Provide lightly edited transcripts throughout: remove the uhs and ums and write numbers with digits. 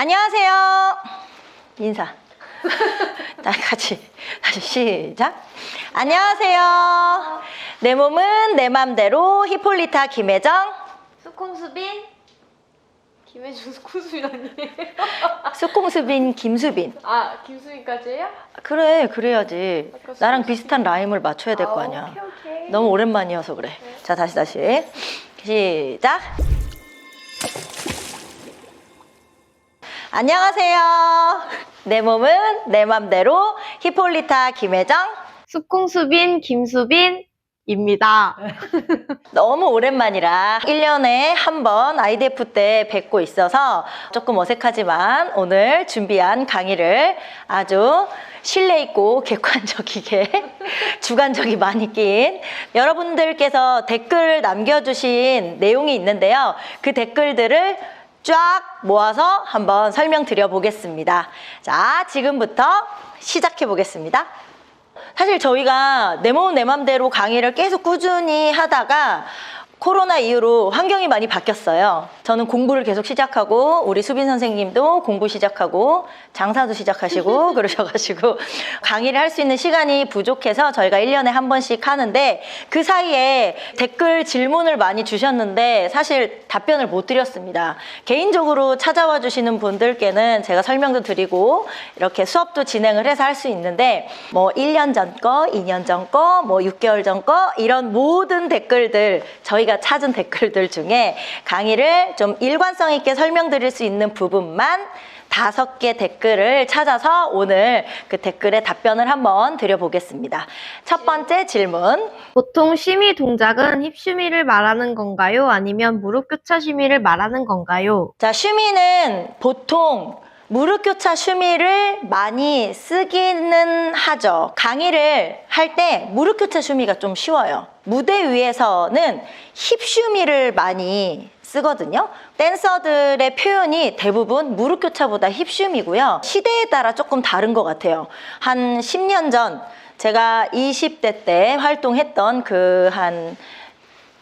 안녕하세요. 인사. 같이 다시 시작. 안녕하세요. 내 몸은 내 맘대로 히폴리타 김혜정. 수콩수빈. 김혜준 수콩수빈 아니에요? 수콩수빈 김수빈. 아, 김수빈까지예요? 그래, 그래야지. 아까 나랑 수빈. 비슷한 라임을 맞춰야 될 거 아니야. 오케이. 너무 오랜만이어서 그래. 네. 자, 다시 시작. 안녕하세요. 내 몸은 내 맘대로 히폴리타 김혜정. 수콩수빈 김수빈입니다. 너무 오랜만이라 1년에 한 번 IDF 때 뵙고 있어서 조금 어색하지만 오늘 준비한 강의를 아주 신뢰 있고 객관적이게 주관적이 많이 낀 여러분들께서 댓글 남겨주신 내용이 있는데요. 그 댓글들을 쫙 모아서 한번 설명드려 보겠습니다. 자, 지금부터 시작해 보겠습니다. 사실 저희가 내 몸은 내 맘대로 강의를 계속 꾸준히 하다가 코로나 이후로 환경이 많이 바뀌었어요. 저는 공부를 계속 시작하고 우리 수빈 선생님도 공부 시작하고 장사도 시작하시고 그러셔가지고 강의를 할 수 있는 시간이 부족해서 저희가 1년에 한 번씩 하는데 그 사이에 댓글 질문을 많이 주셨는데 사실 답변을 못 드렸습니다. 개인적으로 찾아와 주시는 분들께는 제가 설명도 드리고 이렇게 수업도 진행을 해서 할 수 있는데 뭐 1년 전 거, 2년 전 거, 뭐 6개월 전 거 이런 모든 댓글들 저희가 찾은 댓글들 중에 강의를 좀 일관성 있게 설명드릴 수 있는 부분만 5개 댓글을 찾아서 오늘 그 댓글에 답변을 한번 드려보겠습니다. 첫 번째 질문. 보통 쉬미 동작은 힙쉬미를 말하는 건가요? 아니면 무릎 교차 쉬미를 말하는 건가요? 자, 쉬미는 보통 무릎 교차 쉬미를 많이 쓰기는 하죠. 강의를 할 때 무릎 교차 쉬미가 좀 쉬워요. 무대 위에서는 힙 쉬미를 많이 쓰거든요. 댄서들의 표현이 대부분 무릎 교차보다 힙 쉬미고요. 시대에 따라 조금 다른 것 같아요. 한 10년 전 제가 20대 때 활동했던 한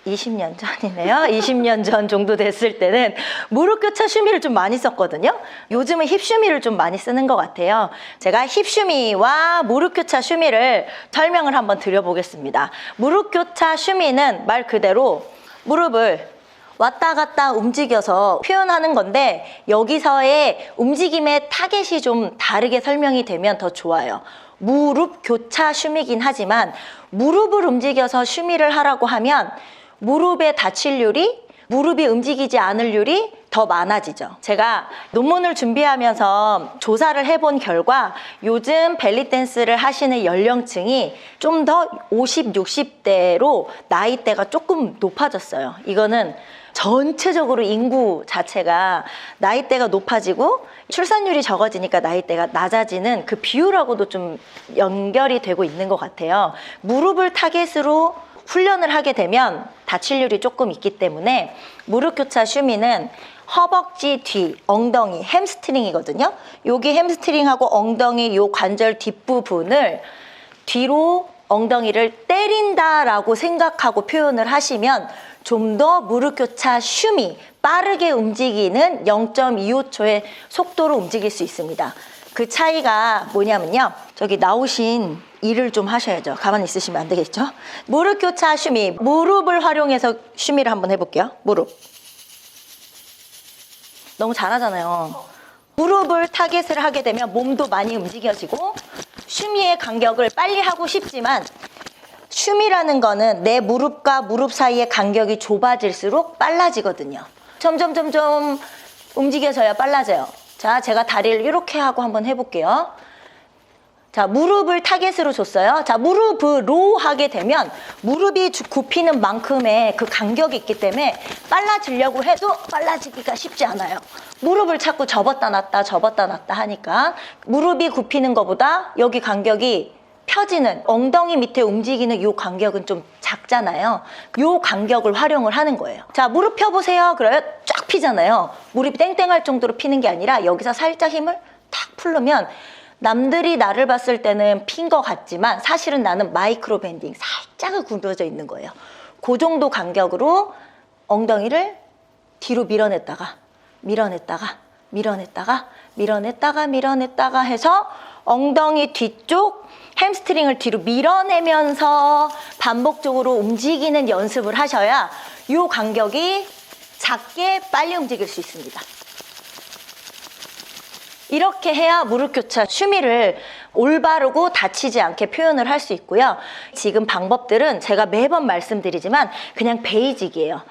20년 전이네요. 20년 전 정도 됐을 때는 무릎 교차 쉬미를 좀 많이 썼거든요. 요즘은 힙 쉬미를 좀 많이 쓰는 것 같아요. 제가 힙 쉬미와 무릎 교차 쉬미를 설명을 한번 드려보겠습니다. 무릎 교차 쉬미는 말 그대로 무릎을 왔다 갔다 움직여서 표현하는 건데 여기서의 움직임의 타겟이 좀 다르게 설명이 되면 더 좋아요. 무릎 교차 쉬미긴 하지만 무릎을 움직여서 쉬미를 하라고 하면 무릎에 다칠률이 무릎이 움직이지 않을 률이 더 많아지죠. 제가 논문을 준비하면서 조사를 해본 결과 요즘 벨리 댄스를 하시는 연령층이 좀 더 50, 60대로 나이대가 조금 높아졌어요. 이거는 전체적으로 인구 자체가 나이대가 높아지고 출산율이 적어지니까 나이대가 낮아지는 그 비율하고도 좀 연결이 되고 있는 것 같아요. 무릎을 타겟으로 훈련을 하게 되면 다칠률이 조금 있기 때문에 무릎 교차 쉬미는 허벅지 뒤, 엉덩이, 햄스트링이거든요. 여기 햄스트링하고 엉덩이 요 관절 뒷부분을 뒤로 엉덩이를 때린다라고 생각하고 표현을 하시면 좀 더 무릎 교차 쉬미, 빠르게 움직이는 0.25초의 속도로 움직일 수 있습니다. 그 차이가 뭐냐면요. 저기 나오신 일을 좀 하셔야죠. 가만히 있으시면 안 되겠죠? 무릎 교차 쉬미, 무릎을 활용해서 쉬미를 한번 해볼게요. 무릎. 너무 잘하잖아요. 무릎을 타겟을 하게 되면 몸도 많이 움직여지고 쉬미의 간격을 빨리 하고 싶지만 쉬미라는 거는 내 무릎과 무릎 사이의 간격이 좁아질수록 빨라지거든요. 점점 움직여져야 빨라져요. 자, 제가 다리를 이렇게 하고 한번 해볼게요. 자, 무릎을 타겟으로 줬어요. 자, 무릎으로 하게 되면 무릎이 굽히는 만큼의 그 간격이 있기 때문에 빨라지려고 해도 빨라지기가 쉽지 않아요. 무릎을 자꾸 접었다 놨다 하니까 무릎이 굽히는 것보다 여기 간격이 펴지는 엉덩이 밑에 움직이는 이 간격은 좀 작잖아요. 이 간격을 활용을 하는 거예요. 자, 무릎 펴보세요. 그래요? 쫙 피잖아요. 무릎이 땡땡할 정도로 피는 게 아니라 여기서 살짝 힘을 탁 풀르면 남들이 나를 봤을 때는 핀 것 같지만 사실은 나는 마이크로 밴딩 살짝은 굽혀져 있는 거예요. 그 정도 간격으로 엉덩이를 뒤로 밀어냈다가 밀어냈다가 해서 엉덩이 뒤쪽 햄스트링을 뒤로 밀어내면서 반복적으로 움직이는 연습을 하셔야 이 간격이 작게 빨리 움직일 수 있습니다. 이렇게 해야 무릎교차 슈미를 올바르고 다치지 않게 표현을 할 수 있고요. 지금 방법들은 제가 매번 말씀드리지만 그냥 베이직이에요.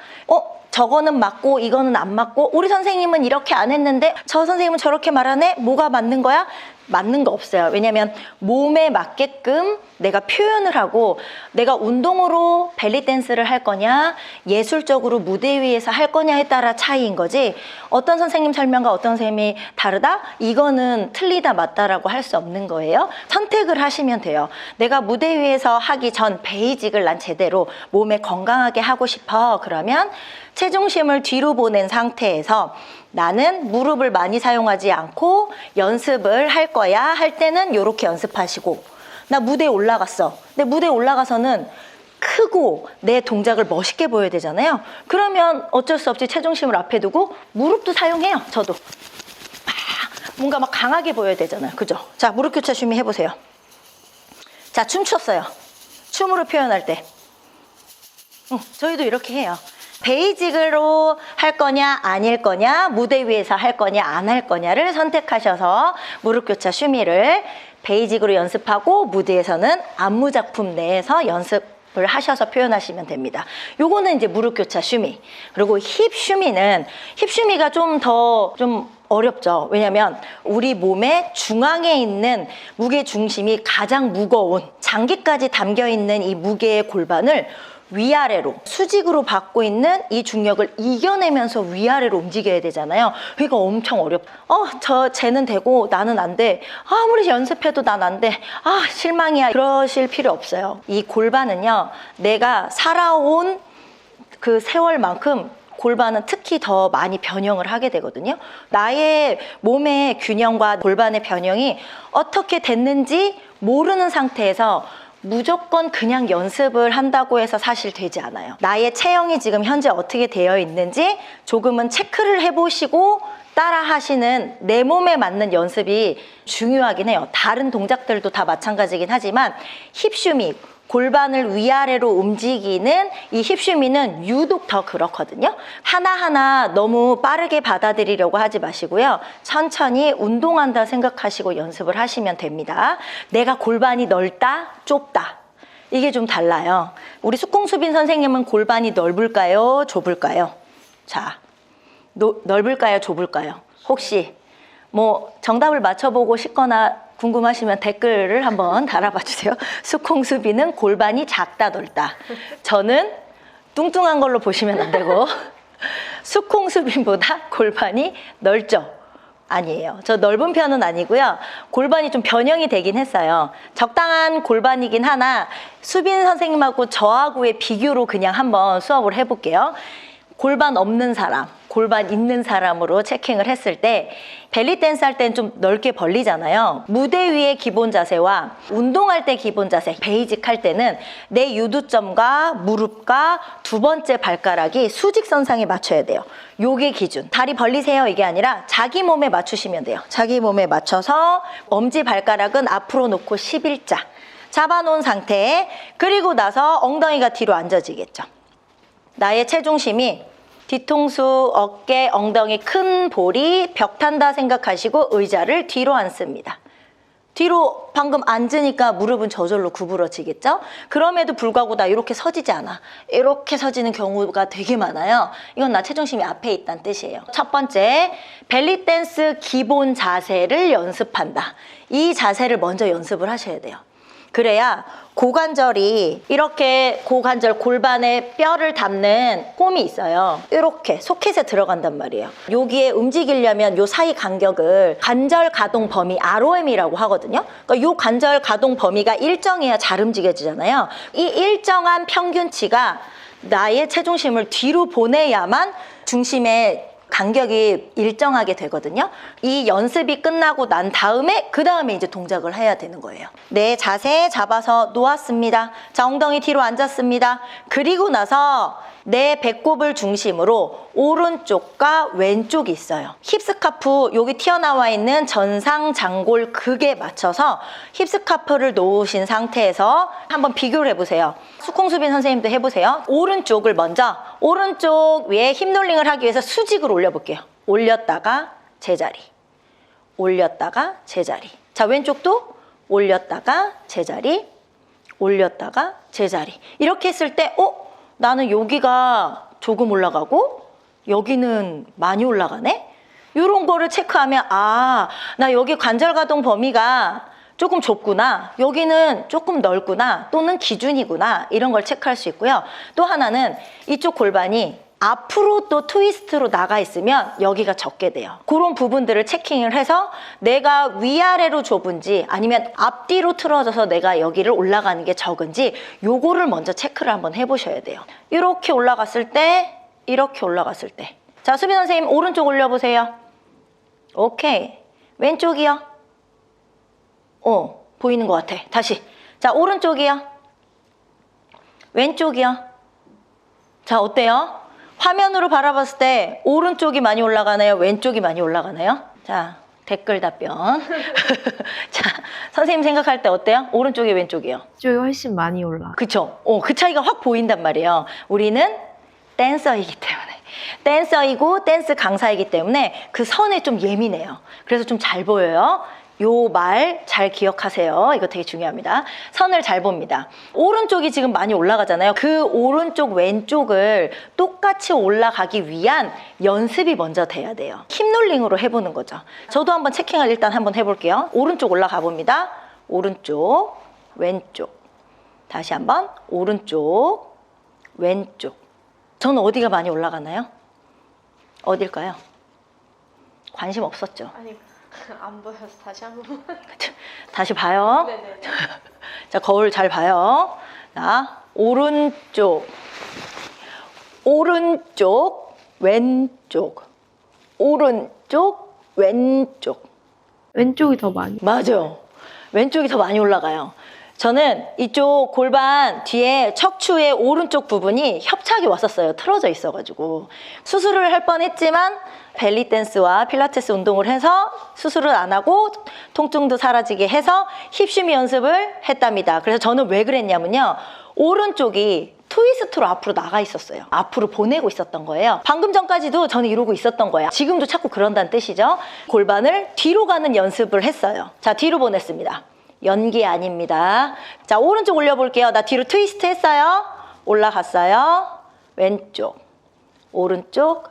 저거는 맞고 이거는 안 맞고 우리 선생님은 이렇게 안 했는데 저 선생님은 저렇게 말하네? 뭐가 맞는 거야? 맞는 거 없어요. 왜냐면 몸에 맞게끔 내가 표현을 하고 내가 운동으로 벨리 댄스를 할 거냐 예술적으로 무대 위에서 할 거냐에 따라 차이인 거지 어떤 선생님 설명과 어떤 선생님이 다르다? 이거는 틀리다 맞다라고 할 수 없는 거예요. 선택을 하시면 돼요. 내가 무대 위에서 하기 전 베이직을 난 제대로 몸에 건강하게 하고 싶어. 그러면 체중심을 뒤로 보낸 상태에서 나는 무릎을 많이 사용하지 않고 연습을 할 거야 할 때는 이렇게 연습하시고 나 무대에 올라갔어. 근데 무대에 올라가서는 크고 내 동작을 멋있게 보여야 되잖아요. 그러면 어쩔 수 없이 체중심을 앞에 두고 무릎도 사용해요. 저도 뭔가 막 강하게 보여야 되잖아요. 그죠? 자, 무릎 교차 슈미 해보세요. 자, 춤췄어요. 춤으로 표현할 때 저희도 이렇게 해요. 베이직으로 할 거냐 아닐 거냐 무대 위에서 할 거냐 안 할 거냐를 선택하셔서 무릎교차 슈미를 베이직으로 연습하고 무대에서는 안무 작품 내에서 연습을 하셔서 표현하시면 됩니다. 요거는 이제 무릎교차 슈미. 그리고 힙 슈미가 좀 더 어렵죠. 왜냐면 우리 몸의 중앙에 있는 무게 중심이 가장 무거운 장기까지 담겨 있는 이 무게의 골반을 위아래로 수직으로 받고 있는 이 중력을 이겨내면서 위아래로 움직여야 되잖아요. 그러니까 엄청 어렵다. 쟤는 되고 나는 안 돼. 아무리 연습해도 난 안 돼. 실망이야. 그러실 필요 없어요. 이 골반은요, 내가 살아온 그 세월만큼 골반은 특히 더 많이 변형을 하게 되거든요. 나의 몸의 균형과 골반의 변형이 어떻게 됐는지 모르는 상태에서 무조건 그냥 연습을 한다고 해서 사실 되지 않아요. 나의 체형이 지금 현재 어떻게 되어 있는지 조금은 체크를 해보시고 따라 하시는 내 몸에 맞는 연습이 중요하긴 해요. 다른 동작들도 다 마찬가지긴 하지만 힙슈미, 골반을 위아래로 움직이는 이 힙슈미는 유독 더 그렇거든요. 하나하나 너무 빠르게 받아들이려고 하지 마시고요. 천천히 운동한다 생각하시고 연습을 하시면 됩니다. 내가 골반이 넓다, 좁다. 이게 좀 달라요. 우리 숙공수빈 선생님은 골반이 넓을까요, 좁을까요? 자, 넓을까요, 좁을까요? 혹시 뭐 정답을 맞춰보고 싶거나 궁금하시면 댓글을 한번 달아봐 주세요. 숙콩수비는 골반이 작다 넓다. 저는 뚱뚱한 걸로 보시면 안 되고 숙콩수빈보다 골반이 넓죠? 아니에요. 저 넓은 편은 아니고요. 골반이 좀 변형이 되긴 했어요. 적당한 골반이긴 하나 수빈 선생님하고 저하고의 비교로 그냥 한번 수업을 해볼게요. 골반 없는 사람, 골반 있는 사람으로 체킹을 했을 때 벨리 댄스 할 때는 좀 넓게 벌리잖아요. 무대 위의 기본 자세와 운동할 때 기본 자세, 베이직 할 때는 내 유두점과 무릎과 두 번째 발가락이 수직선상에 맞춰야 돼요. 요게 기준. 다리 벌리세요 이게 아니라 자기 몸에 맞추시면 돼요. 자기 몸에 맞춰서 엄지발가락은 앞으로 놓고 11자 잡아놓은 상태에 그리고 나서 엉덩이가 뒤로 앉아지겠죠. 나의 체중심이 뒤통수, 어깨, 엉덩이 큰 볼이 벽 탄다 생각하시고 의자를 뒤로 앉습니다. 뒤로 방금 앉으니까 무릎은 저절로 구부러지겠죠? 그럼에도 불구하고 나 이렇게 서지지 않아. 이렇게 서지는 경우가 되게 많아요. 이건 나 체중심이 앞에 있다는 뜻이에요. 첫 번째, 벨리 댄스 기본 자세를 연습한다. 이 자세를 먼저 연습을 하셔야 돼요. 그래야 고관절이 이렇게 고관절 골반에 뼈를 닿는 홈이 있어요. 이렇게 소켓에 들어간단 말이에요. 여기에 움직이려면 요 사이 간격을 관절 가동 범위 ROM이라고 하거든요. 그러니까 요 관절 가동 범위가 일정해야 잘 움직여지잖아요. 이 일정한 평균치가 나의 체중심을 뒤로 보내야만 중심에 간격이 일정하게 되거든요. 이 연습이 끝나고 난 다음에 그 다음에 이제 동작을 해야 되는 거예요. 내 자세 잡아서 놓았습니다. 자, 엉덩이 뒤로 앉았습니다. 그리고 나서 내 배꼽을 중심으로 오른쪽과 왼쪽이 있어요. 힙스카프 여기 튀어나와 있는 전상 장골 극에 맞춰서 힙스카프를 놓으신 상태에서 한번 비교를 해보세요. 수콩수빈 선생님도 해보세요. 오른쪽을 먼저 오른쪽 위에 힙롤링을 하기 위해서 수직으로 올려볼게요. 올렸다가 제자리, 올렸다가 제자리. 자, 왼쪽도 올렸다가 제자리, 올렸다가 제자리. 이렇게 했을 때 나는 여기가 조금 올라가고 여기는 많이 올라가네? 이런 거를 체크하면 나 여기 관절 가동 범위가 조금 좁구나, 여기는 조금 넓구나, 또는 기준이구나, 이런 걸 체크할 수 있고요. 또 하나는 이쪽 골반이 앞으로 또 트위스트로 나가 있으면 여기가 적게 돼요. 그런 부분들을 체킹을 해서 내가 위아래로 좁은지 아니면 앞뒤로 틀어져서 내가 여기를 올라가는 게 적은지 요거를 먼저 체크를 한번 해보셔야 돼요. 이렇게 올라갔을 때, 이렇게 올라갔을 때. 자, 수빈 선생님 오른쪽 올려보세요. 오케이. 왼쪽이요. 보이는 것 같아. 다시. 자, 오른쪽이요. 왼쪽이요. 자, 어때요? 화면으로 바라봤을 때 오른쪽이 많이 올라가나요? 왼쪽이 많이 올라가나요? 자, 댓글 답변. 자, 선생님 생각할 때 어때요? 오른쪽이 왼쪽이요? 이쪽이 훨씬 많이 올라. 그쵸? 그 차이가 확 보인단 말이에요. 우리는 댄서이기 때문에. 댄서이고 댄스 강사이기 때문에 그 선에 좀 예민해요. 그래서 좀 잘 보여요. 요 말 잘 기억하세요. 이거 되게 중요합니다. 선을 잘 봅니다. 오른쪽이 지금 많이 올라가잖아요. 그 오른쪽 왼쪽을 똑같이 올라가기 위한 연습이 먼저 돼야 돼요. 힙롤링으로 해보는 거죠. 저도 한번 체킹을 일단 한번 해볼게요. 오른쪽 올라가 봅니다. 오른쪽, 왼쪽. 다시 한번 오른쪽, 왼쪽. 저는 어디가 많이 올라가나요? 어딜까요? 관심 없었죠? 아니, 안 보여서 다시 한 번. 다시 봐요. 네네. 자, 거울 잘 봐요. 자, 오른쪽, 오른쪽, 왼쪽, 오른쪽, 왼쪽. 왼쪽이 더 많이. 맞아요. 왼쪽이 더 많이 올라가요. 저는 이쪽 골반 뒤에 척추의 오른쪽 부분이 협착이 왔었어요. 틀어져 있어가지고. 수술을 할 뻔했지만 벨리 댄스와 필라테스 운동을 해서 수술을 안 하고 통증도 사라지게 해서 힙쉬미 연습을 했답니다. 그래서 저는 왜 그랬냐면요. 오른쪽이 트위스트로 앞으로 나가 있었어요. 앞으로 보내고 있었던 거예요. 방금 전까지도 저는 이러고 있었던 거예요. 지금도 자꾸 그런다는 뜻이죠. 골반을 뒤로 가는 연습을 했어요. 자, 뒤로 보냈습니다. 연기 아닙니다. 자, 오른쪽 올려볼게요. 나 뒤로 트위스트 했어요. 올라갔어요. 왼쪽, 오른쪽,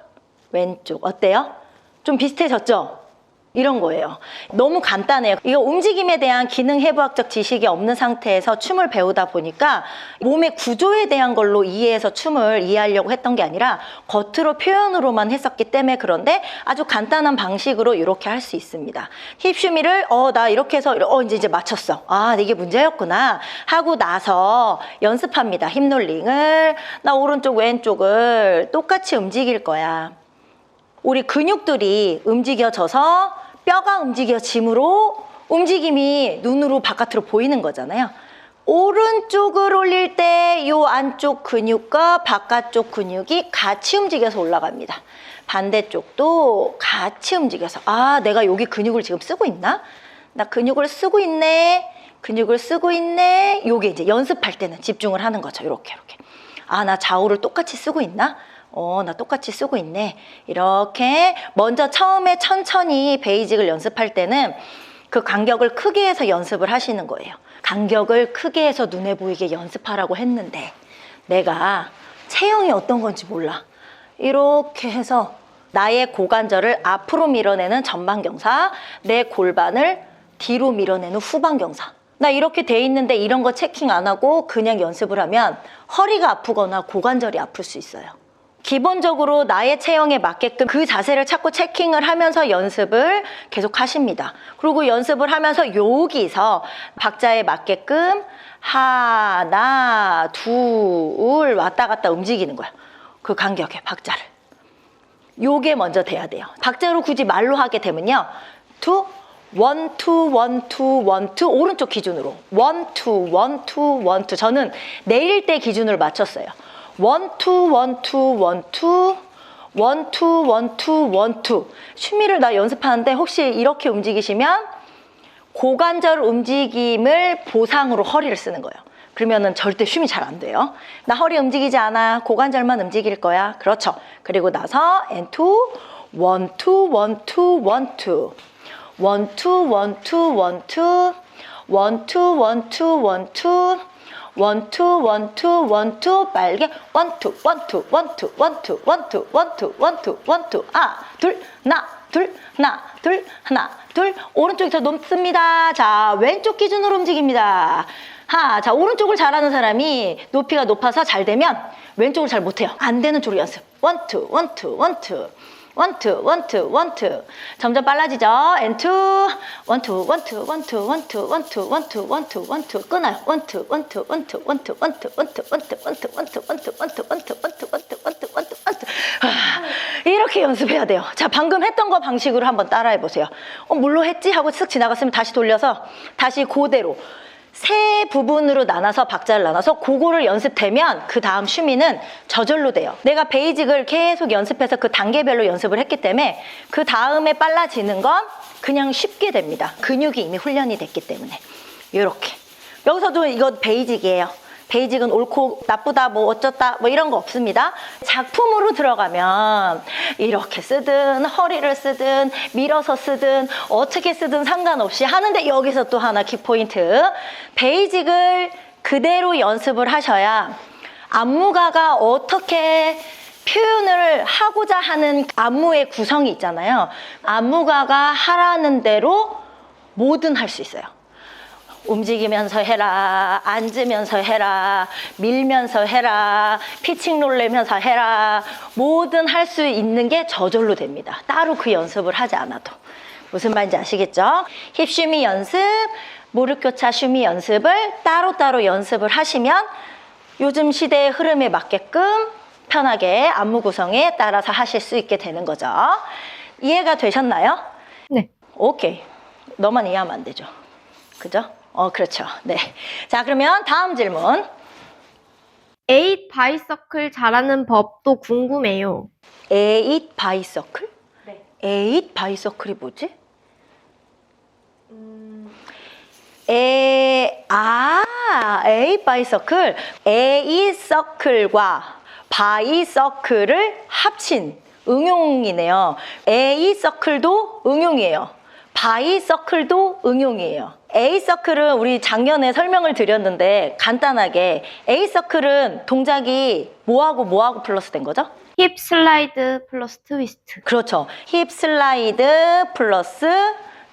왼쪽. 어때요? 좀 비슷해졌죠? 이런 거예요. 너무 간단해요. 이거 움직임에 대한 기능 해부학적 지식이 없는 상태에서 춤을 배우다 보니까 몸의 구조에 대한 걸로 이해해서 춤을 이해하려고 했던 게 아니라 겉으로 표현으로만 했었기 때문에 그런데 아주 간단한 방식으로 이렇게 할 수 있습니다. 힙쉬미를 나 이렇게 해서 이제 맞췄어. 이게 문제였구나 하고 나서 연습합니다. 힙롤링을. 나 오른쪽 왼쪽을 똑같이 움직일 거야. 우리 근육들이 움직여져서 뼈가 움직여짐으로 움직임이 눈으로 바깥으로 보이는 거잖아요. 오른쪽을 올릴 때 이 안쪽 근육과 바깥쪽 근육이 같이 움직여서 올라갑니다. 반대쪽도 같이 움직여서 내가 여기 근육을 지금 쓰고 있나? 나 근육을 쓰고 있네. 근육을 쓰고 있네. 요게 이제 연습할 때는 집중을 하는 거죠. 이렇게. 나 좌우를 똑같이 쓰고 있나? 나 똑같이 쓰고 있네. 이렇게 먼저 처음에 천천히 베이직을 연습할 때는 그 간격을 크게 해서 연습을 하시는 거예요. 간격을 크게 해서 눈에 보이게 연습하라고 했는데 내가 체형이 어떤 건지 몰라. 이렇게 해서 나의 고관절을 앞으로 밀어내는 전방경사, 내 골반을 뒤로 밀어내는 후방경사. 나 이렇게 돼 있는데 이런 거 체킹 안 하고 그냥 연습을 하면 허리가 아프거나 고관절이 아플 수 있어요. 기본적으로 나의 체형에 맞게끔 그 자세를 찾고 체킹을 하면서 연습을 계속 하십니다. 그리고 연습을 하면서 여기서 박자에 맞게끔 하나, 둘 왔다 갔다 움직이는 거예요. 그 간격의 박자를. 요게 먼저 돼야 돼요. 박자로 굳이 말로 하게 되면요. 2, 1, 2, 1, 2, 1, 2 오른쪽 기준으로 1, 2, 1, 2, 1, 2 저는 내릴 때 기준으로 맞췄어요. 1, 2, 1, 2, 1, 2 1, 2, 1, 2, 1, 2 슈미를 나 연습하는데 혹시 이렇게 움직이시면 고관절 움직임을 보상으로 허리를 쓰는 거예요. 그러면은 절대 춤이 잘 안 돼요. 나 허리 움직이지 않아. 고관절만 움직일 거야. 그렇죠. 그리고 나서 and 2, 1, 2, 1, 2, 1, 2, 1, 2 1, 2, 1, 2, 1, 2 1, 2 1, 2, 1, 2, 1, 2 빨개 1, 2, 1, 2, 1, 2, 1, 2, 1, 2, 1, 2, 1, 2 1, 2 하나 둘 하나 둘 하나 둘 하나 둘 오른쪽이 더 높습니다. 자 왼쪽 기준으로 움직입니다. 자 오른쪽을 잘하는 사람이 높이가 높아서 잘 되면 왼쪽을 잘 못해요. 안 되는 쪽으로 연습 1, 2, 1, 2, 1, 2 1, 2, 1, 2, 1, 2 점점 빨라지죠. and 2 1, 2, 1, 2, 1, 2, 1, 2, 1, 2, 1, 2, 1, 2, 1, 2 끊어요. 1, 2, 1, 2, 1, 2, 1, 2, 1, 2, 1, 2, 1, 2, 1, 2, 1, 2, 1, 2, 1, 2, 1, 2, 1, 2, 1, 2, 1, 2, 1, 2, 1, 2, 1, 2 이렇게 연습해야 돼요. 자 방금 했던 거 방식으로 한번 따라해 보세요. 뭘로 했지? 하고 쓱 지나갔으면 다시 돌려서 다시 그대로 세 부분으로 나눠서 박자를 나눠서 그거를 연습되면 그 다음 슈미는 저절로 돼요. 내가 베이직을 계속 연습해서 그 단계별로 연습을 했기 때문에 그 다음에 빨라지는 건 그냥 쉽게 됩니다. 근육이 이미 훈련이 됐기 때문에. 이렇게 여기서도 이거 베이직이에요. 베이직은 옳고 나쁘다 뭐 어쩌다 뭐 이런 거 없습니다. 작품으로 들어가면 이렇게 쓰든 허리를 쓰든 밀어서 쓰든 어떻게 쓰든 상관없이 하는데 여기서 또 하나 키포인트. 베이직을 그대로 연습을 하셔야 안무가가 어떻게 표현을 하고자 하는 안무의 구성이 있잖아요. 안무가가 하라는 대로 뭐든 할 수 있어요. 움직이면서 해라, 앉으면서 해라, 밀면서 해라, 피칭 롤 내면서 해라, 뭐든 할 수 있는 게 저절로 됩니다. 따로 그 연습을 하지 않아도. 무슨 말인지 아시겠죠? 힙 슈미 연습, 무릎 교차 슈미 연습을 따로따로 연습을 하시면 요즘 시대의 흐름에 맞게끔 편하게 안무 구성에 따라서 하실 수 있게 되는 거죠. 이해가 되셨나요? 네. 오케이. 너만 이해하면 안 되죠. 그죠? 그렇죠. 네. 자, 그러면 다음 질문. 8 바이서클 잘하는 법도 궁금해요. 8 바이서클? 네. 8 바이서클이 뭐지? 8 바이서클. 8 서클과 바이서클을 합친 응용이네요. 8 서클도 응용이에요. 바이서클도 응용이에요. A서클은 우리 작년에 설명을 드렸는데 간단하게 A서클은 동작이 뭐하고 플러스 된 거죠? 힙 슬라이드 플러스 트위스트. 그렇죠. 힙 슬라이드 플러스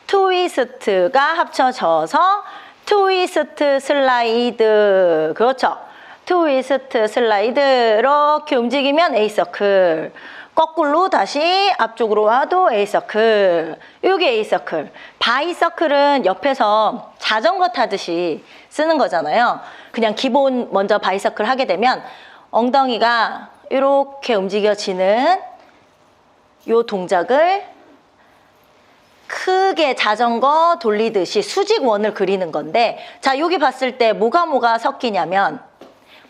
트위스트가 합쳐져서 트위스트 슬라이드. 그렇죠. 트위스트 슬라이드 이렇게 움직이면 A서클. 거꾸로 다시 앞쪽으로 와도 A서클. 이게 A서클. 바이서클은 옆에서 자전거 타듯이 쓰는 거잖아요. 그냥 기본 먼저 바이서클 하게 되면 엉덩이가 이렇게 움직여지는 이 동작을 크게 자전거 돌리듯이 수직원을 그리는 건데, 자 여기 봤을 때 뭐가 섞이냐면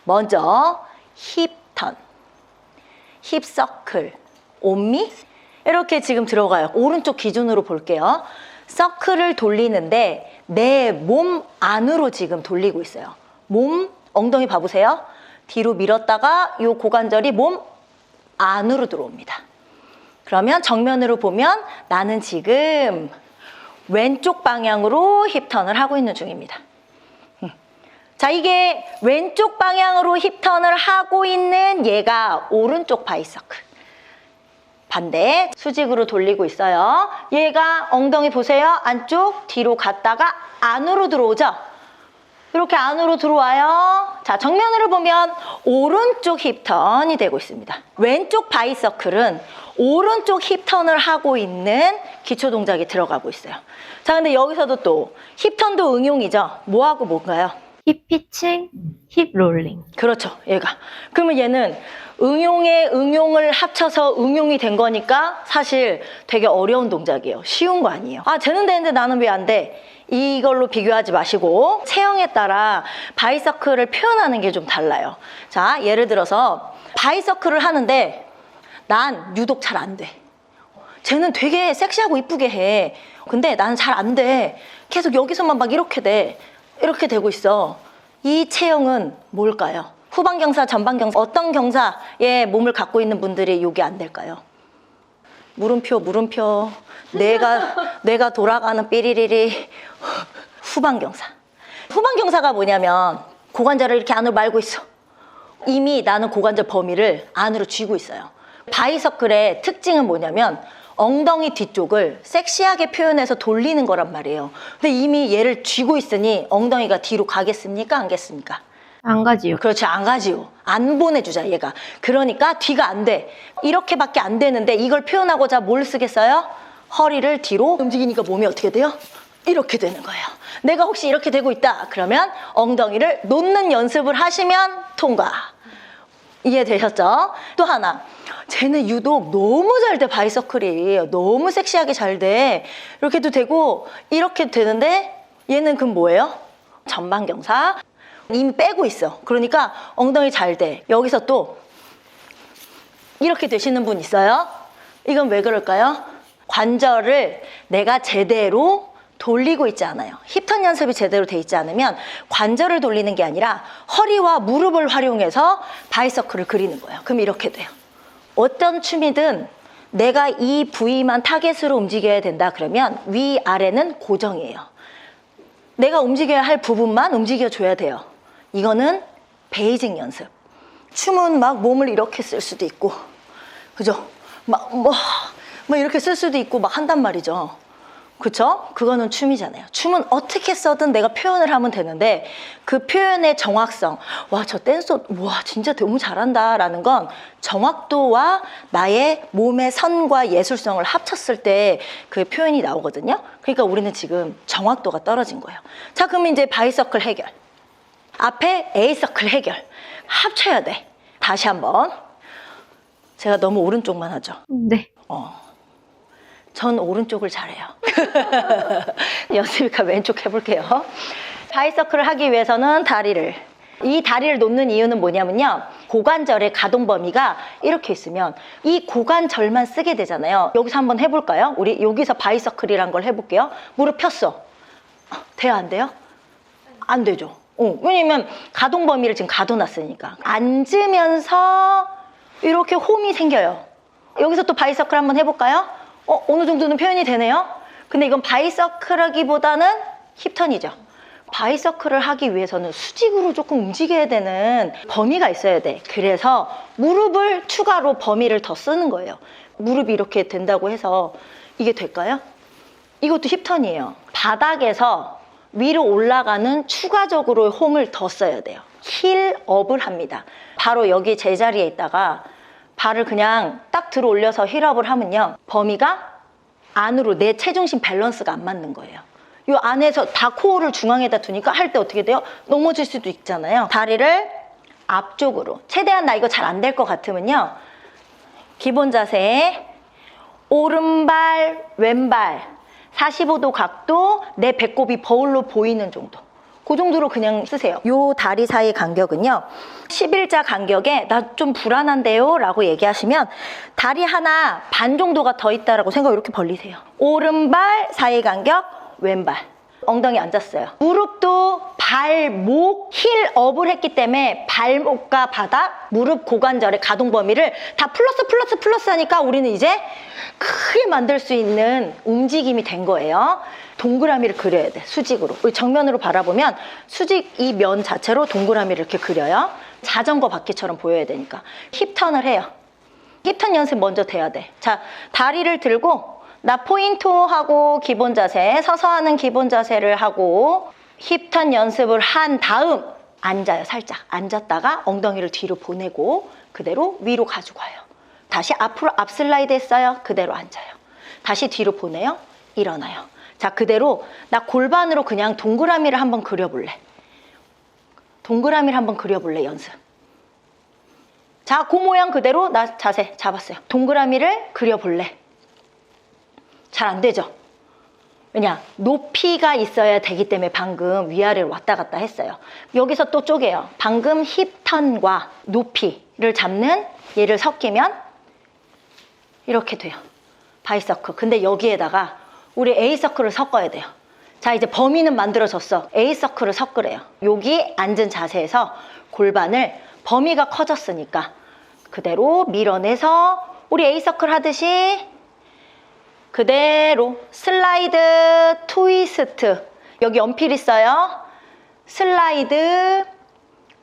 먼저 힙턴, 힙서클, 온미 이렇게 지금 들어가요. 오른쪽 기준으로 볼게요. 서클을 돌리는데 내 몸 안으로 지금 돌리고 있어요. 몸, 엉덩이 봐보세요. 뒤로 밀었다가 이 고관절이 몸 안으로 들어옵니다. 그러면 정면으로 보면 나는 지금 왼쪽 방향으로 힙턴을 하고 있는 중입니다. 자, 이게 왼쪽 방향으로 힙턴을 하고 있는 얘가 오른쪽 바이서클. 반대 수직으로 돌리고 있어요. 얘가 엉덩이 보세요. 안쪽 뒤로 갔다가 안으로 들어오죠. 이렇게 안으로 들어와요. 자, 정면으로 보면 오른쪽 힙턴이 되고 있습니다. 왼쪽 바이서클은 오른쪽 힙턴을 하고 있는 기초 동작이 들어가고 있어요. 자, 근데 여기서도 또 힙턴도 응용이죠. 뭐하고 뭔가요? 힙 피칭, 힙 롤링. 그렇죠, 얘가. 그러면 얘는 응용에 응용을 합쳐서 응용이 된 거니까 사실 되게 어려운 동작이에요. 쉬운 거 아니에요. 아, 쟤는 되는데 나는 왜 안 돼? 이걸로 비교하지 마시고 체형에 따라 바이서클을 표현하는 게 좀 달라요. 자, 예를 들어서 바이서클을 하는데 난 유독 잘 안 돼. 쟤는 되게 섹시하고 이쁘게 해. 근데 나는 잘 안 돼. 계속 여기서만 막 이렇게 돼. 이렇게 되고 있어. 이 체형은 뭘까요? 후방 경사, 전방 경사, 어떤 경사의 몸을 갖고 있는 분들이 이게 안 될까요? 물음표, 물음표. 뇌가 돌아가는 삐리리리. 후방 경사. 후방 경사가 뭐냐면 고관절을 이렇게 안으로 말고 있어. 이미 나는 고관절 범위를 안으로 쥐고 있어요. 바이서클의 특징은 뭐냐면 엉덩이 뒤쪽을 섹시하게 표현해서 돌리는 거란 말이에요. 근데 이미 얘를 쥐고 있으니 엉덩이가 뒤로 가겠습니까? 안 가겠습니까? 안 가지요. 그렇지, 안 가지요. 안 보내주자, 얘가. 그러니까 뒤가 안 돼. 이렇게밖에 안 되는데 이걸 표현하고자 뭘 쓰겠어요? 허리를 뒤로 움직이니까 몸이 어떻게 돼요? 이렇게 되는 거예요. 내가 혹시 이렇게 되고 있다. 그러면 엉덩이를 놓는 연습을 하시면 통과. 이해되셨죠? 또 하나. 쟤는 유독 너무 잘 돼, 바이서클이. 너무 섹시하게 잘 돼. 이렇게도 되고 이렇게 되는데 얘는 그럼 뭐예요? 전방 경사. 이미 빼고 있어. 그러니까 엉덩이 잘 돼. 여기서 또 이렇게 되시는 분 있어요? 이건 왜 그럴까요? 관절을 내가 제대로 돌리고 있지 않아요. 힙턴 연습이 제대로 돼 있지 않으면 관절을 돌리는 게 아니라 허리와 무릎을 활용해서 바이서클을 그리는 거예요. 그럼 이렇게 돼요. 어떤 춤이든 내가 이 부위만 타겟으로 움직여야 된다 그러면 위아래는 고정이에요. 내가 움직여야 할 부분만 움직여줘야 돼요. 이거는 베이직 연습. 춤은 막 몸을 이렇게 쓸 수도 있고, 그죠? 막 이렇게 쓸 수도 있고 막 한단 말이죠. 그쵸? 그거는 춤이잖아요. 춤은 어떻게 써든 내가 표현을 하면 되는데 그 표현의 정확성, 와, 저 댄서, 와, 진짜 너무 잘한다 라는 건 정확도와 나의 몸의 선과 예술성을 합쳤을 때 그 표현이 나오거든요. 그러니까 우리는 지금 정확도가 떨어진 거예요. 자, 그럼 이제 바이서클 해결. 앞에 A서클 해결. 합쳐야 돼. 다시 한번. 제가 너무 오른쪽만 하죠. 네. 전 오른쪽을 잘해요. 연습이니까 왼쪽 해볼게요. 바이서클을 하기 위해서는 이 다리를 놓는 이유는 뭐냐면요. 고관절의 가동 범위가 이렇게 있으면 이 고관절만 쓰게 되잖아요. 여기서 한번 해볼까요? 우리 여기서 바이서클이란 걸 해볼게요. 무릎 폈어. 돼요, 안 돼요? 안 되죠. 왜냐면 가동 범위를 지금 가둬놨으니까. 앉으면서 이렇게 홈이 생겨요. 여기서 또 바이서클 한번 해볼까요? 어느 정도는 표현이 되네요. 근데 이건 바이서클 하기보다는 힙턴이죠. 바이서클을 하기 위해서는 수직으로 조금 움직여야 되는 범위가 있어야 돼. 그래서 무릎을 추가로 범위를 더 쓰는 거예요. 무릎이 이렇게 된다고 해서 이게 될까요? 이것도 힙턴이에요. 바닥에서 위로 올라가는 추가적으로 홈을 더 써야 돼요. 힐업을 합니다. 바로 여기 제자리에 있다가 발을 그냥 딱 들어 올려서 힐업을 하면요. 범위가 안으로 내 체중심 밸런스가 안 맞는 거예요. 이 안에서 다 코어를 중앙에다 두니까 할 때 어떻게 돼요? 넘어질 수도 있잖아요. 다리를 앞쪽으로. 최대한 나 이거 잘 안 될 것 같으면요. 기본 자세에 오른발, 왼발 45도 각도 내 배꼽이 거울로 보이는 정도. 그 정도로 그냥 쓰세요. 요 다리 사이 간격은요. 11자 간격에 나 좀 불안한데요 라고 얘기하시면 다리 하나 반 정도가 더 있다라고 생각을 이렇게 벌리세요. 오른발 사이 간격, 왼발. 엉덩이 앉았어요. 무릎도 발목 힐업을 했기 때문에 발목과 바닥, 무릎 고관절의 가동 범위를 다 플러스 하니까 우리는 이제 크게 만들 수 있는 움직임이 된 거예요. 동그라미를 그려야 돼, 수직으로. 우리 정면으로 바라보면 수직 이 면 자체로 동그라미를 이렇게 그려요. 자전거 바퀴처럼 보여야 되니까. 힙턴을 해요. 힙턴 연습 먼저 돼야 돼. 자, 다리를 들고 나 포인트 하고 기본 자세, 서서 하는 기본 자세를 하고 힙턴 연습을 한 다음 앉아요. 살짝 앉았다가 엉덩이를 뒤로 보내고 그대로 위로 가지고 와요. 다시 앞으로 앞 슬라이드 했어요. 그대로 앉아요. 다시 뒤로 보내요. 일어나요. 자, 그대로 나 골반으로 그냥 동그라미를 한번 그려볼래. 동그라미를 한번 그려볼래, 연습. 자, 그 모양 그대로 나 자세 잡았어요. 동그라미를 그려볼래. 잘 안 되죠? 왜냐? 높이가 있어야 되기 때문에 방금 위아래로 왔다 갔다 했어요. 여기서 또 쪼개요. 방금 힙턴과 높이를 잡는 얘를 섞이면 이렇게 돼요. 바이서클. 근데 여기에다가 우리 A서클을 섞어야 돼요. 자, 이제 범위는 만들어졌어. A서클을 섞으래요. 여기 앉은 자세에서 골반을 범위가 커졌으니까 그대로 밀어내서 우리 A서클 하듯이 그대로 슬라이드, 트위스트. 여기 연필 있어요. 슬라이드,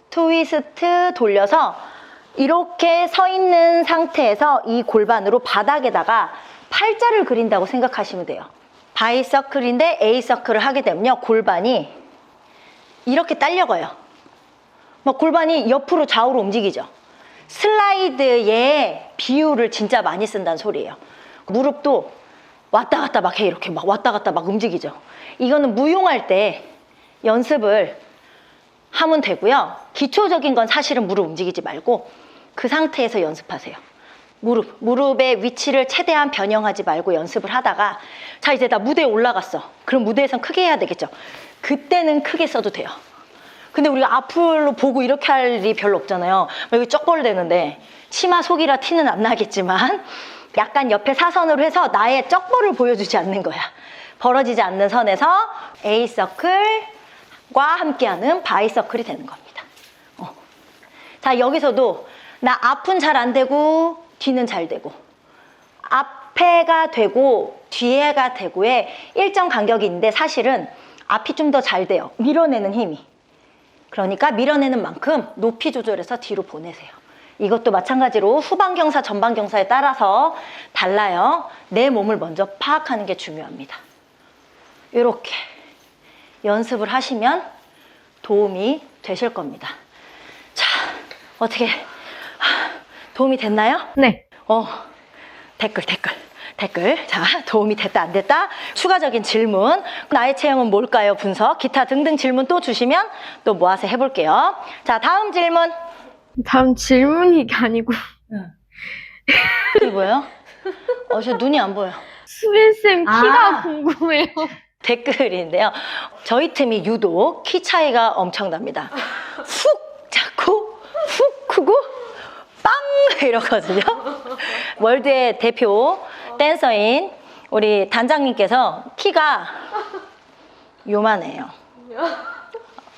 트위스트 돌려서 이렇게 서 있는 상태에서 이 골반으로 바닥에다가 팔자를 그린다고 생각하시면 돼요. 바이서클인데 A서클을 하게 되면요. 골반이 이렇게 딸려가요. 막 골반이 옆으로 좌우로 움직이죠. 슬라이드의 비율을 진짜 많이 쓴다는 소리예요. 무릎도 왔다 갔다 막 해. 이렇게 막 왔다 갔다 막 움직이죠. 이거는 무용할 때 연습을 하면 되고요. 기초적인 건 사실은 무릎 움직이지 말고 그 상태에서 연습하세요. 무릎의 위치를 최대한 변형하지 말고 연습을 하다가 자, 이제 나 무대에 올라갔어. 그럼 무대에선 크게 해야 되겠죠. 그때는 크게 써도 돼요. 근데 우리가 앞으로 보고 이렇게 할 일이 별로 없잖아요. 여기 쩍벌되는데 치마 속이라 티는 안 나겠지만 약간 옆에 사선으로 해서 나의 쩍벌을 보여주지 않는 거야. 벌어지지 않는 선에서 A서클과 함께하는 바이서클이 되는 겁니다. 자, 여기서도 나 앞은 잘 안 되고 뒤는 잘 되고 앞에가 되고 뒤에가 되고의 일정 간격이 있는데 사실은 앞이 좀 더 잘 돼요. 밀어내는 힘이. 그러니까 밀어내는 만큼 높이 조절해서 뒤로 보내세요. 이것도 마찬가지로 후방경사, 전방경사에 따라서 달라요. 내 몸을 먼저 파악하는 게 중요합니다. 이렇게 연습을 하시면 도움이 되실 겁니다. 자, 어떻게 도움이 됐나요? 네. 댓글. 자, 도움이 됐다, 안 됐다? 추가적인 질문, 나의 체형은 뭘까요? 분석, 기타 등등 질문 또 주시면 또 모아서 해볼게요. 자, 다음 질문. 다음 질문이 이게 아니고 이게 뭐예요? 저 눈이 안 보여. 수빈쌤 키가 궁금해요. 댓글인데요. 저희 팀이 유독 키 차이가 엄청납니다. 훅 작고 훅 크고 빵 이러거든요. 월드의 대표 댄서인 우리 단장님께서 키가 요만해요.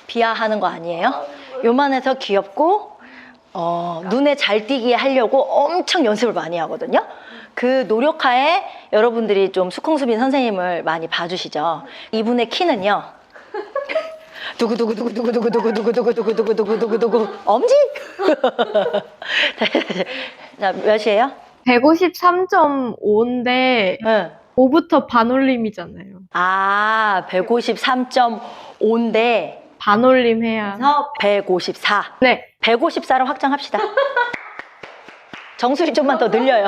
비하하는 거 아니에요? 요만해서 귀엽고 눈에 잘 띄게 하려고 엄청 연습을 많이 하거든요. 그 노력하에 여러분들이 좀 수콩수빈 선생님을 많이 봐주시죠. 이분의 키는요. 두구두구두구두구두구두구두구두구두구두구두구 엄지? 자, 몇이에요? 153.5인데 응. 5부터 반올림이잖아요. 153.5인데 반올림 해야. 154. 네. 154로 확정합시다. 정수리 좀만 더 늘려요.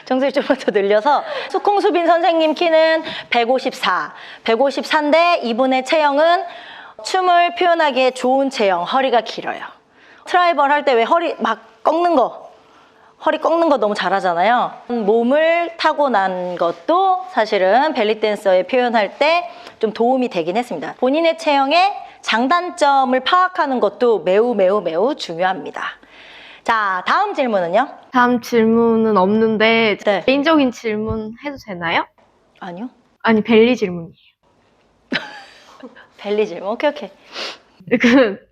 정수리 좀만 더 늘려서 수콩수빈 선생님 키는 154. 154인데 이분의 체형은 춤을 표현하기에 좋은 체형, 허리가 길어요. 트라이벌 할 때 왜 허리 막 꺾는 거, 허리 꺾는 거 너무 잘하잖아요. 몸을 타고난 것도 사실은 벨리 댄서에 표현할 때 좀 도움이 되긴 했습니다. 본인의 체형의 장단점을 파악하는 것도 매우 중요합니다. 자, 다음 질문은요? 다음 질문은 없는데 네. 개인적인 질문 해도 되나요? 아니요. 아니 벨리 질문이에요. 벨리 질문. 오케이.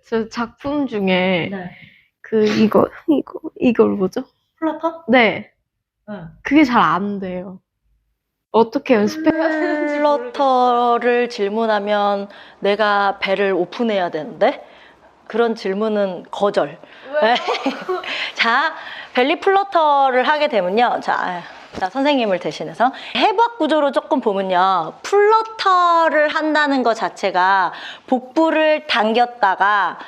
저 작품 중에 네. 이걸 뭐죠? 플러터? 네. 응. 그게 잘 안 돼요. 어떻게 연습해요? 플러터를 질문하면 내가 배를 오픈해야 되는데 그런 질문은 거절. 자, 벨리 플러터를 하게 되면요. 자, 선생님을 대신해서 해부학 구조로 조금 보면요. 플러터를 한다는 것 자체가 복부를 당겼다가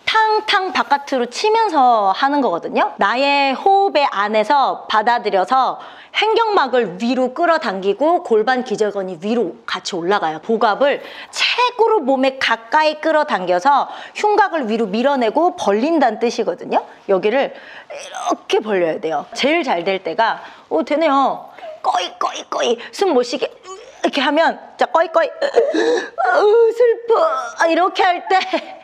탕탕 바깥으로 치면서 하는 거거든요. 나의 호흡의 안에서 받아들여서 횡격막을 위로 끌어당기고 골반 기저근이 위로 같이 올라가요. 복압을 최고로 몸에 가까이 끌어당겨서 흉곽을 위로 밀어내고 벌린다는 뜻이거든요. 여기를 이렇게 벌려야 돼요. 제일 잘 될 때가 되네요. 꺼이 숨 못 쉬게 이렇게 하면 자 꺼이 슬퍼 이렇게 할 때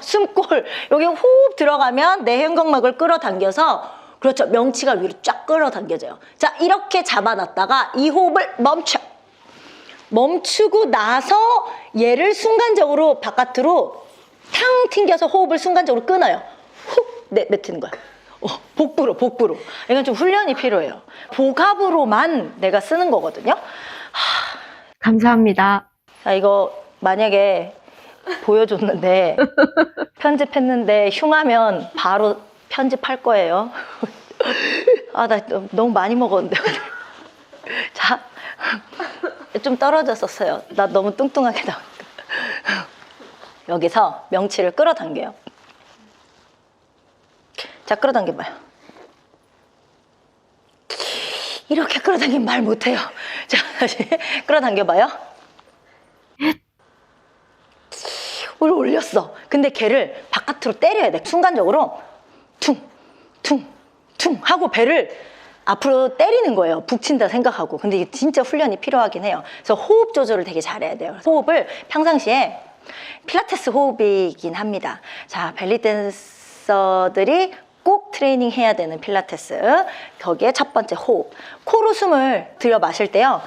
숨골 여기 호흡 들어가면 내 횡격막을 끌어당겨서 그렇죠. 명치가 위로 쫙 끌어당겨져요. 자 이렇게 잡아놨다가 이 호흡을 멈추고 나서 얘를 순간적으로 바깥으로 탕 튕겨서 호흡을 순간적으로 끊어요. 훅 뱉는 거야. 복부로. 이건 좀 훈련이 필요해요. 복압으로만 내가 쓰는 거거든요. 감사합니다. 자, 이거 만약에 보여줬는데 편집했는데 흉하면 바로 편집할 거예요. 나 너무 많이 먹었는데. 자, 좀 떨어졌었어요. 나 너무 뚱뚱하게 나오니까. 여기서 명치를 끌어당겨요. 자, 끌어당겨봐요. 이렇게 끌어당기면 말 못해요. 자, 다시 끌어당겨봐요. 올렸어. 근데 걔를 바깥으로 때려야 돼. 순간적으로 퉁 하고 배를 앞으로 때리는 거예요. 북친다 생각하고. 근데 이게 진짜 훈련이 필요하긴 해요. 그래서 호흡 조절을 되게 잘해야 돼요. 호흡을 평상시에 필라테스 호흡이긴 합니다. 자, 벨리 댄서들이 꼭 트레이닝 해야 되는 필라테스. 거기에 첫 번째 호흡. 코로 숨을 들여 마실 때요.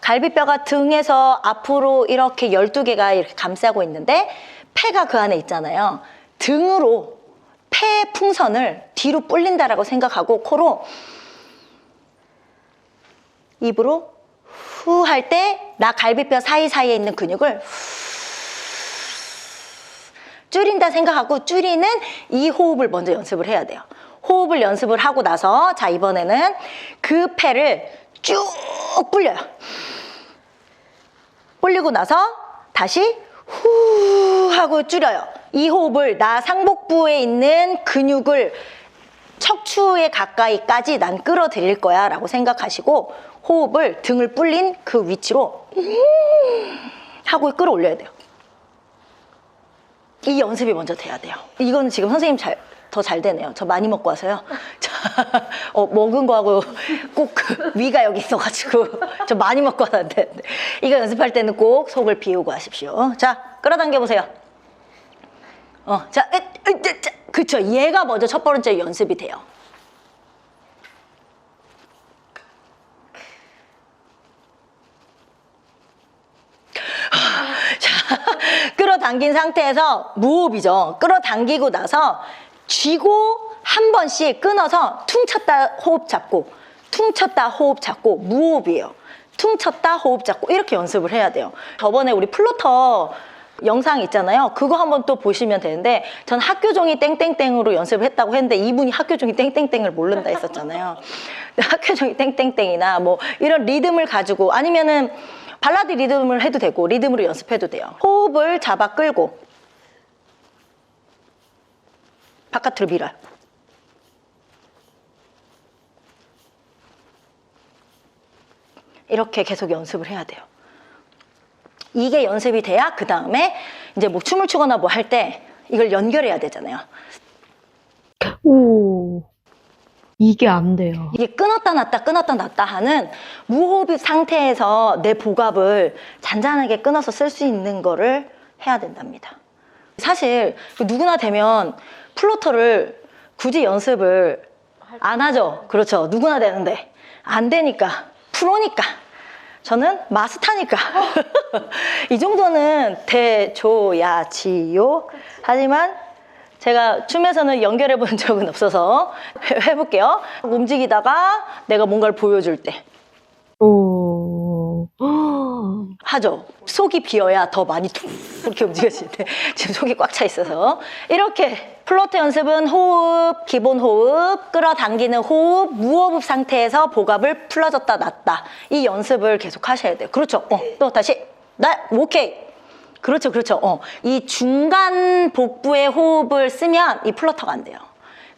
갈비뼈가 등에서 앞으로 이렇게 12개가 이렇게 감싸고 있는데 폐가 그 안에 있잖아요. 등으로 폐 풍선을 뒤로 불린다라고 생각하고 코로 입으로 후 할 때 나 갈비뼈 사이사이에 있는 근육을 줄인다 생각하고 줄이는 이 호흡을 먼저 연습을 해야 돼요. 호흡을 연습을 하고 나서 자 이번에는 그 폐를 쭉 불려요. 불리고 나서 다시 후 하고 줄여요. 이 호흡을 나 상복부에 있는 근육을 척추에 가까이까지 난 끌어들일 거야 라고 생각하시고 호흡을 등을 불린 그 위치로 하고 끌어올려야 돼요. 이 연습이 먼저 돼야 돼요. 이건 지금 선생님 더 잘 되네요. 저 많이 먹고 와서요. 먹은 거하고 꼭 위가 여기 있어가지고 저 많이 먹고 왔는데 이거 연습할 때는 꼭 속을 비우고 하십시오. 자, 끌어당겨 보세요. 자, 그쵸. 얘가 먼저 첫 번째 연습이 돼요. 자, 끌어당긴 상태에서 무호흡이죠. 끌어당기고 나서 쥐고 한 번씩 끊어서 퉁 쳤다 호흡 잡고 퉁 쳤다 호흡 잡고 무호흡이에요. 퉁 쳤다 호흡 잡고 이렇게 연습을 해야 돼요. 저번에 우리 플로터 영상 있잖아요. 그거 한번 또 보시면 되는데 전 학교 종이 땡땡땡으로 연습을 했다고 했는데 이분이 학교 종이 땡땡땡을 모른다 했었잖아요. 학교 종이 땡땡땡이나 뭐 이런 리듬을 가지고 아니면은 발라드 리듬을 해도 되고 리듬으로 연습해도 돼요. 호흡을 잡아 끌고 바깥으로 밀어요. 이렇게 계속 연습을 해야 돼요. 이게 연습이 돼야 그 다음에 이제 뭐 춤을 추거나 뭐 할 때 이걸 연결해야 되잖아요. 오, 이게 안 돼요. 이게 끊었다 놨다 하는 무호흡 상태에서 내 복압을 잔잔하게 끊어서 쓸 수 있는 거를 해야 된답니다. 사실 누구나 되면 플로터를 굳이 연습을 안 하죠. 그렇죠. 누구나 되는데 안 되니까 프로니까 저는 마스터니까 이 정도는 돼줘야지요. 하지만 제가 춤에서는 연결해 본 적은 없어서 해볼게요. 움직이다가 내가 뭔가를 보여줄 때 오, 하죠. 속이 비어야 더 많이 이렇게 움직여질 때 지금 속이 꽉 차 있어서 이렇게 플로터 연습은 호흡, 기본 호흡, 끌어당기는 호흡, 무호흡 상태에서 복압을 풀어졌다 놨다 이 연습을 계속 하셔야 돼요. 그렇죠. 또 다시 오케이 그렇죠, 그렇죠. 이 중간 복부의 호흡을 쓰면 이 플러터가 안 돼요.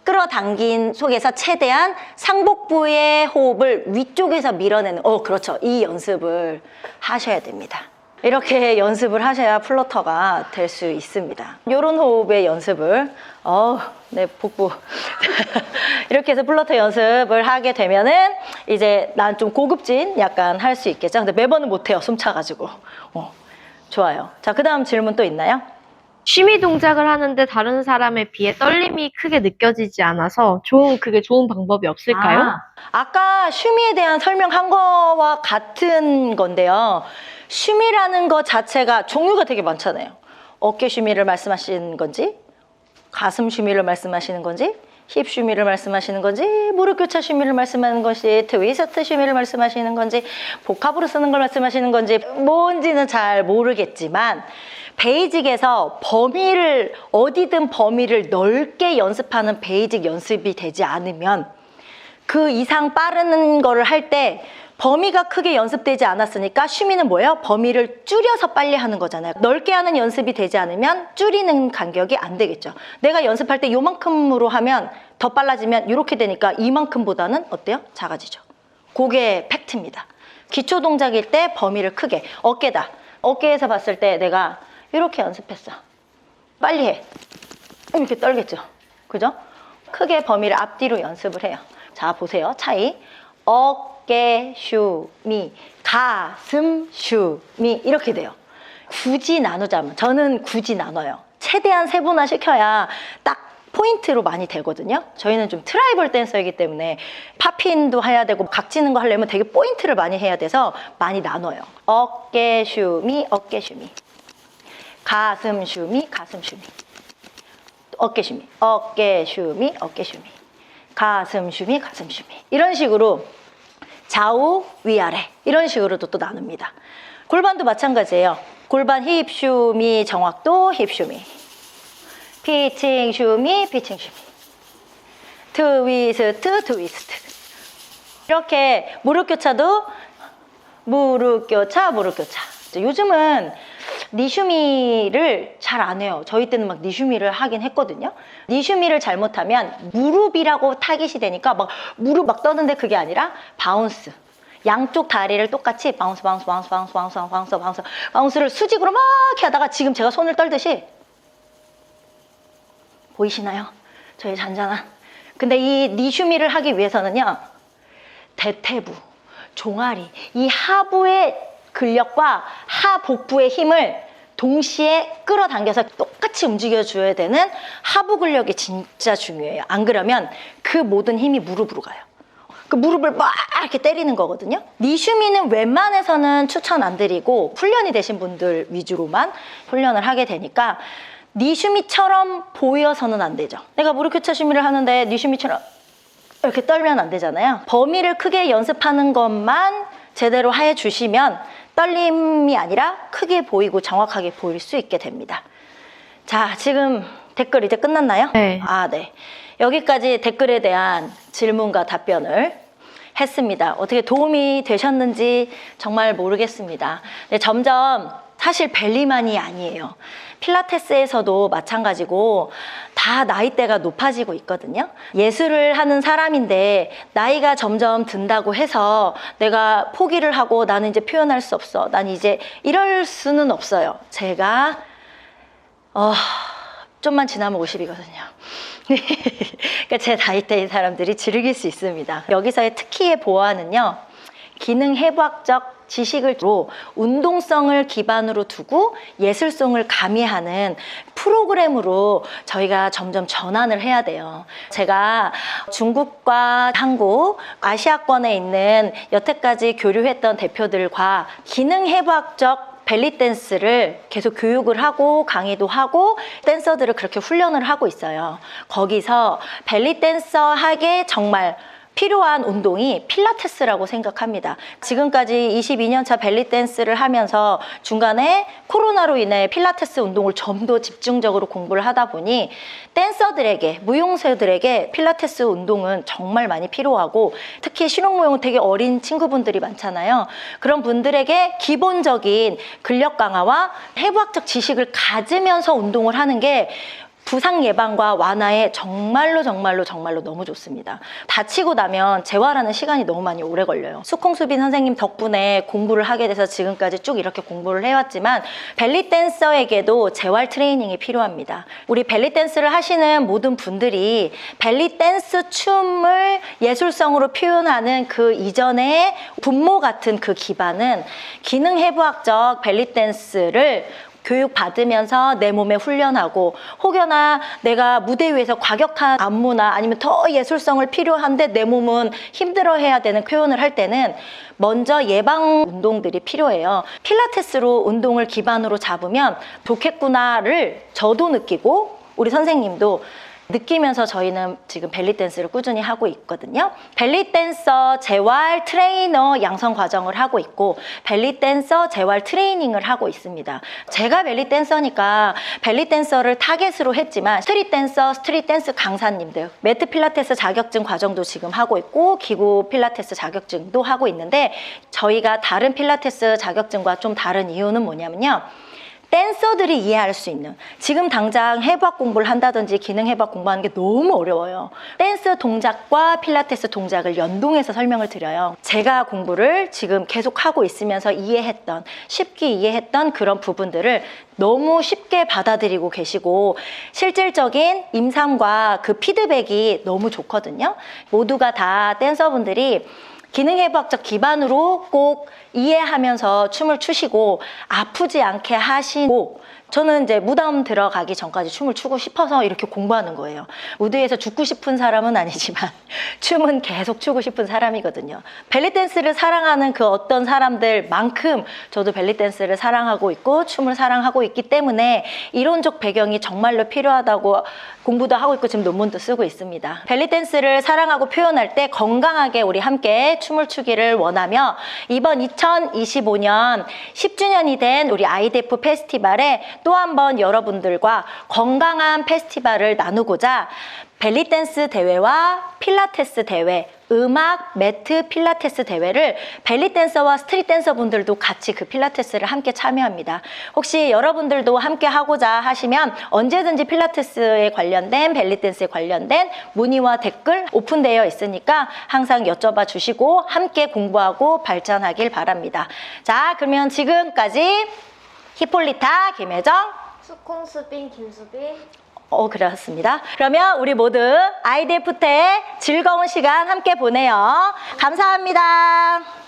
끌어당긴 속에서 최대한 상복부의 호흡을 위쪽에서 밀어내는, 그렇죠. 이 연습을 하셔야 됩니다. 이렇게 연습을 하셔야 플러터가 될 수 있습니다. 이런 호흡의 연습을, 네, 복부. 이렇게 해서 플러터 연습을 하게 되면은 이제 난 좀 고급진 약간 할 수 있겠죠. 근데 매번은 못해요. 숨 차가지고. 좋아요. 자, 그 다음 질문 또 있나요? 취미 동작을 하는데 다른 사람에 비해 떨림이 크게 느껴지지 않아서 그게 좋은 방법이 없을까요? 아까 슈미에 대한 설명한 거와 같은 건데요. 슈미라는 것 자체가 종류가 되게 많잖아요. 어깨 슈미를 말씀하시는 건지, 가슴 슈미를 말씀하시는 건지, 힙 슈미를 말씀하시는 건지, 무릎 교차 슈미를 말씀하는 것이 트위스트 슈미를 말씀하시는 건지, 복합으로 쓰는 걸 말씀하시는 건지 뭔지는 잘 모르겠지만 베이직에서 범위를 어디든 범위를 넓게 연습하는 베이직 연습이 되지 않으면 그 이상 빠른 거를 할 때 범위가 크게 연습되지 않았으니까 슈미는 뭐예요? 범위를 줄여서 빨리 하는 거잖아요. 넓게 하는 연습이 되지 않으면 줄이는 간격이 안 되겠죠. 내가 연습할 때 요만큼으로 하면 더 빨라지면 이렇게 되니까 이만큼보다는 어때요? 작아지죠. 그게 팩트입니다. 기초 동작일 때 범위를 크게, 어깨다. 어깨에서 봤을 때 내가 이렇게 연습했어. 빨리 해. 이렇게 떨겠죠. 그죠? 크게 범위를 앞뒤로 연습을 해요. 자, 보세요. 차이. 어깨 슈미, 가슴 슈미 이렇게 돼요. 굳이 나누자면, 저는 굳이 나눠요. 최대한 세분화 시켜야 딱 포인트로 많이 되거든요. 저희는 좀 트라이벌 댄서이기 때문에 팝핀도 해야 되고 각지는 거 하려면 되게 포인트를 많이 해야 돼서 많이 나눠요. 어깨 슈미, 어깨 슈미. 가슴 슈미, 가슴 슈미. 어깨 슈미, 어깨 슈미, 어깨 슈미. 가슴 슈미, 가슴 슈미. 이런 식으로 좌우, 위아래 이런 식으로도 또 나눕니다. 골반도 마찬가지예요. 골반 힙 슈미, 정확도 힙 슈미. 피칭 슈미, 피칭 슈미. 트위스트, 트위스트. 이렇게 무릎 교차도 무릎 교차, 무릎 교차. 요즘은 니슈미를 잘 안 해요. 저희 때는 막 니슈미를 하긴 했거든요. 니슈미를 잘못하면 무릎이라고 타깃이 되니까 막 무릎 막 떠는데 그게 아니라 바운스. 양쪽 다리를 똑같이 바운스, 바운스, 바운스, 바운스, 바운스, 바운스, 바운스, 바운스를 수직으로 막 이렇게 하다가 지금 제가 손을 떨듯이 보이시나요? 저희 잔잔한. 근데 이 니슈미를 하기 위해서는요. 대퇴부, 종아리, 이 하부의 근력과 하복부의 힘을 동시에 끌어당겨서 똑같이 움직여줘야 되는 하부 근력이 진짜 중요해요. 안 그러면 그 모든 힘이 무릎으로 가요. 그 무릎을 막 이렇게 때리는 거거든요. 니슈미는 웬만해서는 추천 안 드리고 훈련이 되신 분들 위주로만 훈련을 하게 되니까 니슈미처럼 보여서는 안 되죠. 내가 무릎 교차 슈미를 하는데 니슈미처럼 이렇게 떨면 안 되잖아요. 범위를 크게 연습하는 것만 제대로 해주시면 떨림이 아니라 크게 보이고 정확하게 보일 수 있게 됩니다. 자, 지금 댓글 이제 끝났나요? 네. 네. 여기까지 댓글에 대한 질문과 답변을 했습니다. 어떻게 도움이 되셨는지 정말 모르겠습니다. 네, 점점 사실 벨리만이 아니에요. 필라테스에서도 마찬가지고 다 나이대가 높아지고 있거든요. 예술을 하는 사람인데 나이가 점점 든다고 해서 내가 포기를 하고 나는 이제 표현할 수 없어. 난 이제 이럴 수는 없어요. 제가 좀만 지나면 50이거든요. 그러니까 제 나이대의 사람들이 즐길 수 있습니다. 여기서의 특히의 보완은요. 기능 해부학적 지식으로 운동성을 기반으로 두고 예술성을 가미하는 프로그램으로 저희가 점점 전환을 해야 돼요. 제가 중국과 한국, 아시아권에 있는 여태까지 교류했던 대표들과 기능 해부학적 벨리 댄스를 계속 교육을 하고 강의도 하고 댄서들을 그렇게 훈련을 하고 있어요. 거기서 벨리 댄서에게 정말 필요한 운동이 필라테스라고 생각합니다. 지금까지 22년 차 벨리 댄스를 하면서 중간에 코로나로 인해 필라테스 운동을 좀 더 집중적으로 공부를 하다 보니 댄서들에게, 무용수들에게 필라테스 운동은 정말 많이 필요하고 특히 실용무용 되게 어린 친구분들이 많잖아요. 그런 분들에게 기본적인 근력 강화와 해부학적 지식을 가지면서 운동을 하는 게 부상 예방과 완화에 정말로 너무 좋습니다. 다치고 나면 재활하는 시간이 너무 많이 오래 걸려요. 수콩수빈 선생님 덕분에 공부를 하게 돼서 지금까지 쭉 이렇게 공부를 해왔지만 벨리 댄서에게도 재활 트레이닝이 필요합니다. 우리 벨리 댄스를 하시는 모든 분들이 벨리 댄스 춤을 예술성으로 표현하는 그 이전의 분모 같은 그 기반은 기능 해부학적 벨리 댄스를 교육받으면서 내 몸에 훈련하고 혹여나 내가 무대 위에서 과격한 안무나 아니면 더 예술성을 필요한데 내 몸은 힘들어해야 되는 표현을 할 때는 먼저 예방 운동들이 필요해요. 필라테스로 운동을 기반으로 잡으면 좋겠구나를 저도 느끼고 우리 선생님도 느끼면서 저희는 지금 벨리 댄스를 꾸준히 하고 있거든요. 벨리 댄서 재활 트레이너 양성 과정을 하고 있고 벨리 댄서 재활 트레이닝을 하고 있습니다. 제가 벨리 댄서니까 벨리 댄서를 타겟으로 했지만 스트릿 댄서, 스트릿 댄스 강사님들, 매트 필라테스 자격증 과정도 지금 하고 있고 기구 필라테스 자격증도 하고 있는데 저희가 다른 필라테스 자격증과 좀 다른 이유는 뭐냐면요. 댄서들이 이해할 수 있는 지금 당장 해부학 공부를 한다든지 기능 해부학 공부하는 게 너무 어려워요. 댄스 동작과 필라테스 동작을 연동해서 설명을 드려요. 제가 공부를 지금 계속 하고 있으면서 쉽게 이해했던 그런 부분들을 너무 쉽게 받아들이고 계시고 실질적인 임상과 그 피드백이 너무 좋거든요. 모두가 다 댄서분들이 기능해부학적 기반으로 꼭 이해하면서 춤을 추시고 아프지 않게 하시고 저는 이제 무덤 들어가기 전까지 춤을 추고 싶어서 이렇게 공부하는 거예요. 무대에서 죽고 싶은 사람은 아니지만 춤은 계속 추고 싶은 사람이거든요. 벨리 댄스를 사랑하는 그 어떤 사람들만큼 저도 벨리 댄스를 사랑하고 있고 춤을 사랑하고 있기 때문에 이론적 배경이 정말로 필요하다고 공부도 하고 있고 지금 논문도 쓰고 있습니다. 벨리 댄스를 사랑하고 표현할 때 건강하게 우리 함께 춤을 추기를 원하며 이번 2025년 10주년이 된 우리 IDF 페스티벌에 또 한 번 여러분들과 건강한 페스티벌을 나누고자 벨리 댄스 대회와 필라테스 대회, 음악 매트 필라테스 대회를 벨리 댄서와 스트릿 댄서 분들도 같이 그 필라테스를 함께 참여합니다. 혹시 여러분들도 함께 하고자 하시면 언제든지 필라테스에 관련된 벨리 댄스에 관련된 문의와 댓글 오픈되어 있으니까 항상 여쭤봐 주시고 함께 공부하고 발전하길 바랍니다. 자, 그러면 지금까지 히폴리타, 김혜정, 수콩수빈, 김수빈. 그렇습니다. 그러면 우리 모두 IDF 때 즐거운 시간 함께 보내요. 감사합니다.